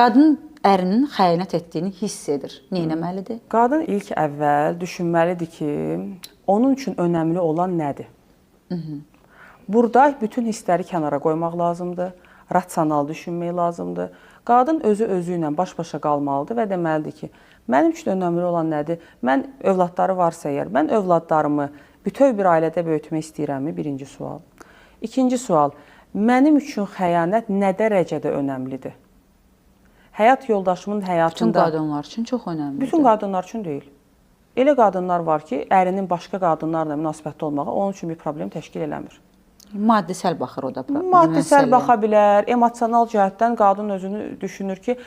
Qadın ərinin xəyanət etdiyini hiss edir. Nə etməlidir? Qadın ilk əvvəl düşünməlidir ki, onun üçün önəmli olan nədir? Burada bütün hissləri kənara qoymaq lazımdır, rasional düşünmək lazımdır. Qadın özü ilə baş-başa qalmalıdır və deməlidir ki, mənim üçün önəmli olan nədir? Mən övladları varsa əgər, mən övladlarımı bütöv bir ailədə böyütmək istəyirəmmi? Birinci sual. İkinci sual, mənim üçün xəyanət nə dərəcədə önəmlidir? Həyat yoldaşımın həyatında... Bütün qadınlar üçün çox önəmlidir. Bütün qadınlar üçün deyil. Elə qadınlar var ki, ərinin başqa qadınlarla münasibətdə olmağı onun üçün bir problem təşkil eləmir. Maddisəl baxır o da. Maddisəl baxa bilər, emosional cəhətdən qadın özünü düşünür ki,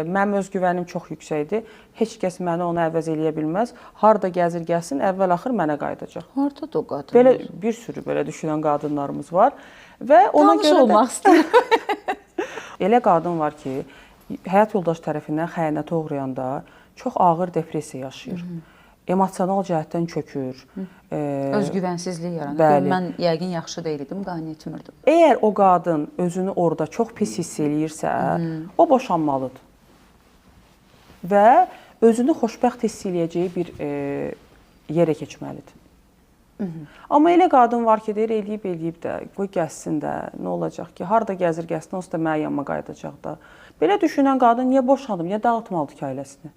mənim öz güvənim çox yüksəkdir, heç kəs məni ona əvəz eləyə bilməz, harada gəzir gəlsin, əvvəl-axır mənə qayıdacaq. Harada o qadınlar? Belə bir sürü belə düşünən qadınlarımız var və ona Tanış görə olmaq istəyirəm. Elə qadın var ki, həyat yoldaşı tərəfindən xəyanətə uğrayanda çox ağır depressiya yaşayır. Emosional cəhətdən çökür. Özgüvənsizlik yaranır. Mən yəqin yaxşı deyildim, qane etmirdim. Əgər o qadın özünü orada çox pis hiss eləyirsə, o boşanmalıdır. Və özünü xoşbəxt hiss eləyəcəyi bir yerə keçməlidir. Amma elə qadın var ki, deyir, eləyib də, qoy gəzsin də, nə olacaq ki, harada gəzir gəlsin, onsuz da mənim yanıma qayıdacaq da. Belə düşünən qadın niyə boşanıb, niyə dağıtmalıdır ki, ailəsini?